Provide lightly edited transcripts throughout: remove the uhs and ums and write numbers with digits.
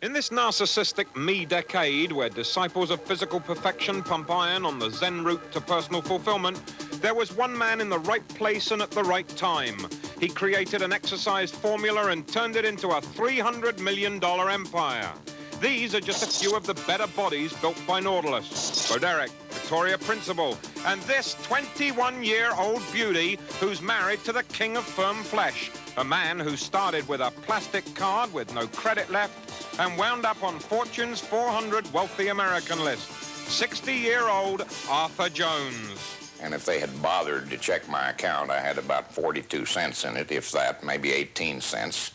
In this narcissistic me decade, where disciples of physical perfection pump iron on the Zen route to personal fulfillment, there was one man in the right place and at the right time. He created an exercise formula and turned it into a $300 million empire. These are just a few of the better bodies built by Nautilus. Broderick, Victoria Principal, and this 21-year-old beauty who's married to the king of firm flesh, a man who started with a plastic card with no credit left and wound up on Fortune's 400 wealthy American list. 60-year-old Arthur Jones. And if they had bothered to check my account, I had about 42 cents in it, if that, maybe 18 cents.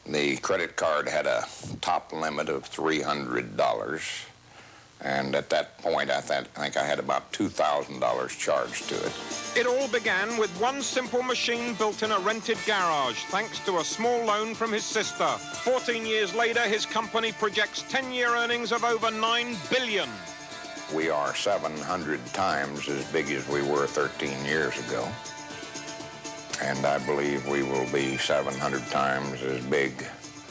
The credit card had a top limit of $300. And at that point, I think I had about $2,000 charged to it. It all began with one simple machine built in a rented garage, thanks to a small loan from his sister. 14 years later, his company projects 10-year earnings of over $9 billion. We are 700 times as big as we were 13 years ago. And I believe we will be 700 times as big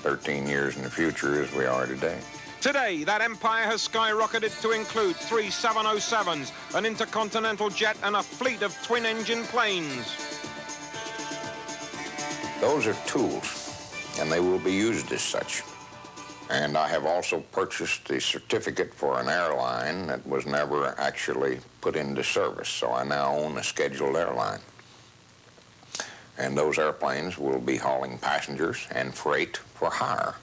13 years in the future as we are today. Today, that empire has skyrocketed to include 3 707s, an intercontinental jet, and a fleet of twin-engine planes. Those are tools, and they will be used as such. And I have also purchased a certificate for an airline that was never actually put into service, so I now own a scheduled airline. And those airplanes will be hauling passengers and freight for hire.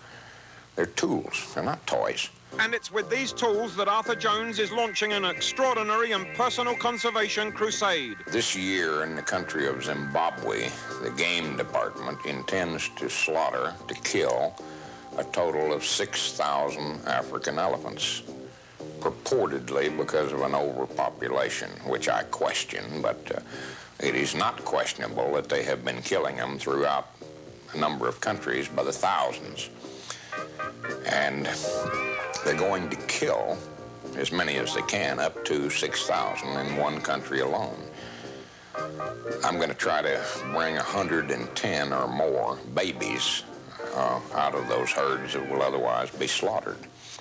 They're tools, they're not toys. And it's with these tools that Arthur Jones is launching an extraordinary and personal conservation crusade. This year in the country of Zimbabwe, the game department intends to slaughter, to kill, a total of 6,000 African elephants, purportedly because of an overpopulation, which I question, but it is not questionable that they have been killing them throughout a number of countries by the thousands. And they're going to kill as many as they can, up to 6,000 in one country alone. I'm going to try to bring 110 or more babies out of those herds that will otherwise be slaughtered.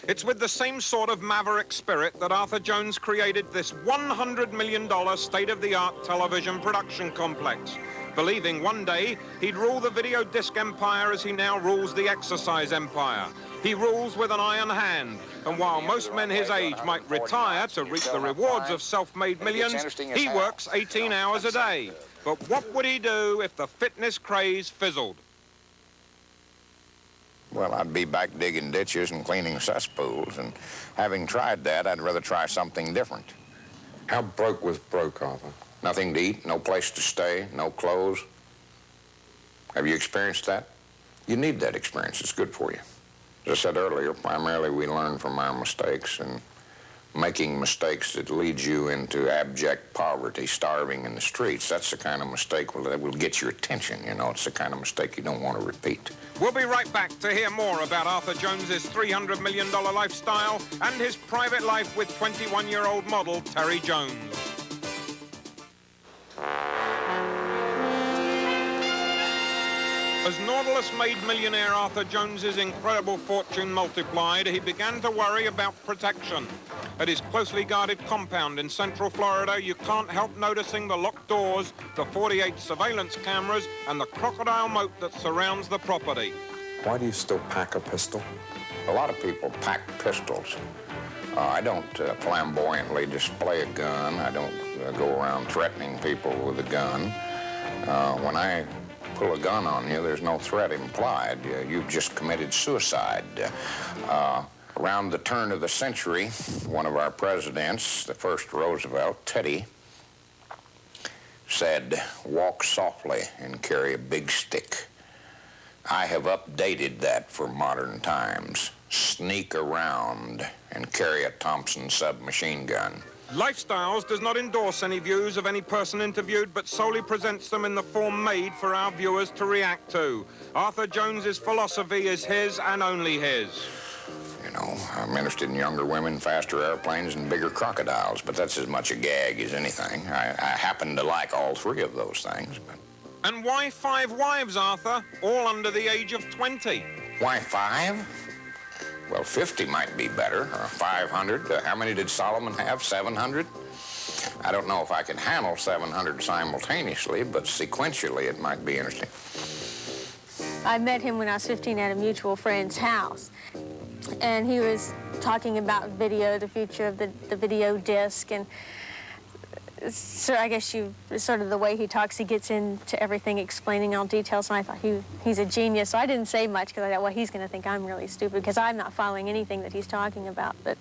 It's with the same sort of maverick spirit that Arthur Jones created this $100 million state-of-the-art television production complex, believing one day he'd rule the video disc empire as he now rules the exercise empire. He rules with an iron hand, and while most men his age might retire to reap the rewards of self-made millions, he works 18 hours a day. But what would he do if the fitness craze fizzled? Well, I'd be back digging ditches and cleaning cesspools, and having tried that, I'd rather try something different. How broke was broke, Arthur? Nothing to eat, no place to stay, no clothes. Have you experienced that? You need that experience. It's good for you. As I said earlier, primarily we learn from our mistakes, and making mistakes that leads you into abject poverty, starving in the streets, that's the kind of mistake that will get your attention. You know, it's the kind of mistake you don't want to repeat. We'll be right back to hear more about Arthur Jones's $300 million lifestyle and his private life with 21-year-old model Terry Jones. As Nautilus made millionaire Arthur Jones's incredible fortune multiplied, he began to worry about protection. At his closely guarded compound in Central Florida, you can't help noticing the locked doors, the 48 surveillance cameras, and the crocodile moat that surrounds the property. Why do you still pack a pistol? A lot of people pack pistols. I don't flamboyantly display a gun. I don't go around threatening people with a gun. When I pull a gun on you, there's no threat implied. You've just committed suicide. Around the turn of the century, one of our presidents, the first Roosevelt, Teddy, said, "Walk softly and carry a big stick." I have updated that for modern times. Sneak around and carry a Thompson submachine gun. Lifestyles does not endorse any views of any person interviewed, but solely presents them in the form made for our viewers to react to. Arthur Jones's philosophy is his and only his. You know, I'm interested in younger women, faster airplanes, and bigger crocodiles, but that's as much a gag as anything. I happen to like all three of those things, but... And why 5 wives, Arthur? All under the age of 20. Why 5? Well, 50 might be better, or 500. How many did Solomon have? 700? I don't know if I can handle 700 simultaneously, but sequentially it might be interesting. I met him when I was 15 at a mutual friend's house, and he was talking about video, the future of the video disc, and so I guess sort of the way he talks, he gets into everything, explaining all details, and I thought he's a genius. So I didn't say much because I thought, well, he's going to think I'm really stupid because I'm not following anything that he's talking about. But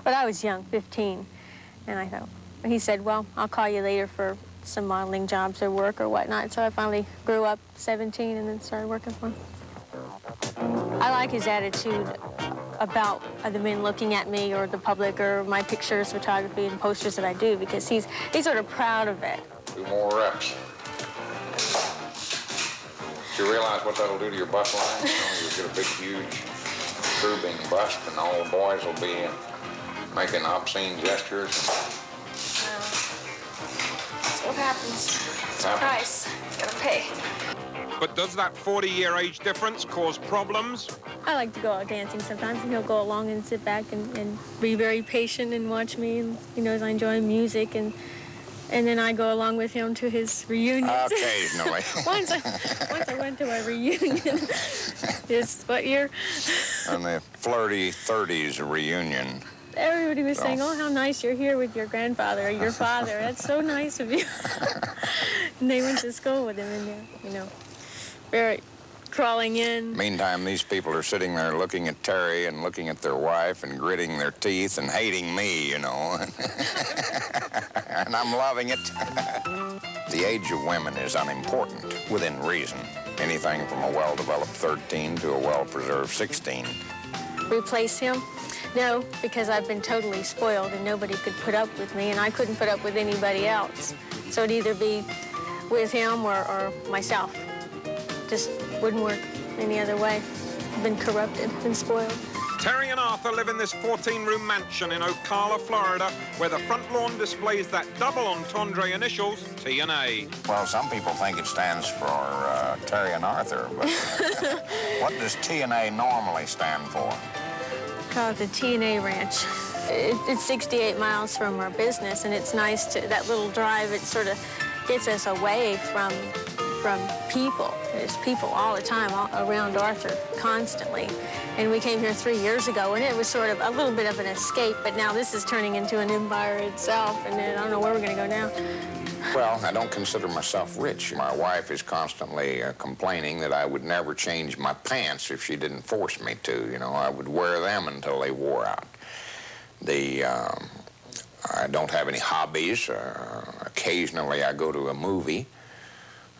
I was young, 15, and I thought, he said, well, I'll call you later for some modeling jobs or work or whatnot. So I finally grew up 17 and then started working for him. I like his attitude about the men looking at me or the public or my pictures, photography, and posters that I do, because he's sort of proud of it. 2 more reps. Do you realize what that'll do to your bust line? You know, you'll get a big, huge, drooping bust, and all the boys will be making obscene gestures. That's what happens. It's a price. Gotta pay. But does that 40-year age difference cause problems? I like to go out dancing sometimes, and he'll go along and sit back and be very patient and watch me. And he knows I enjoy music, and then I go along with him to his reunions. Occasionally. once I went to a reunion. What year? On the flirty 30s reunion. Everybody was saying, oh, how nice you're here with your grandfather or your father. That's so nice of you. And they went to school with him, and they're, very crawling in. Meantime, these people are sitting there looking at Terry and looking at their wife and gritting their teeth and hating me, And I'm loving it. The age of women is unimportant, within reason. Anything from a well-developed 13 to a well-preserved 16. Replace him? No, because I've been totally spoiled and nobody could put up with me, and I couldn't put up with anybody else. So it'd either be with him or myself. Just wouldn't work any other way. Been corrupted, been spoiled. Terry and Arthur live in this 14-room mansion in Ocala, Florida, where the front lawn displays that double entendre initials, T&A. Well, some people think it stands for Terry and Arthur, but what does T&A normally stand for? Called the T&A Ranch. It's 68 miles from our business, and it's nice to, that little drive, it sort of gets us away from people. There's people all the time around Arthur, constantly. And we came here 3 years ago, and it was sort of a little bit of an escape, but now this is turning into an empire itself, and I don't know where we're going to go now. Well, I don't consider myself rich. My wife is constantly complaining that I would never change my pants if she didn't force me to. I would wear them until they wore out. I don't have any hobbies. Occasionally I go to a movie.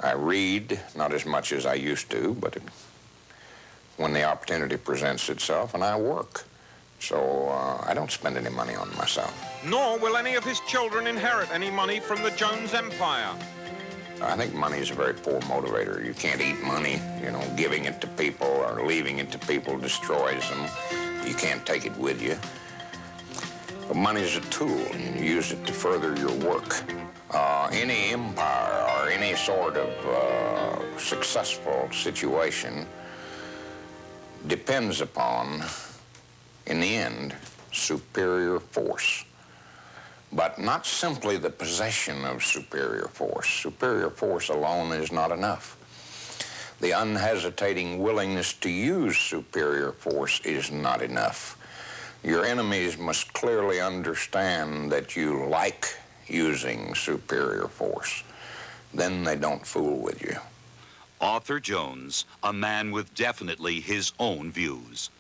I read, not as much as I used to, but when the opportunity presents itself, and I work. So I don't spend any money on myself. Nor will any of his children inherit any money from the Jones empire. I think money is a very poor motivator. You can't eat money. Giving it to people or leaving it to people destroys them. You can't take it with you. But money is a tool, and you use it to further your work. Any empire or any sort of successful situation depends upon, in the end, superior force. But not simply the possession of superior force. Superior force alone is not enough. The unhesitating willingness to use superior force is not enough. Your enemies must clearly understand that you like using superior force. Then they don't fool with you. Arthur Jones, a man with definitely his own views.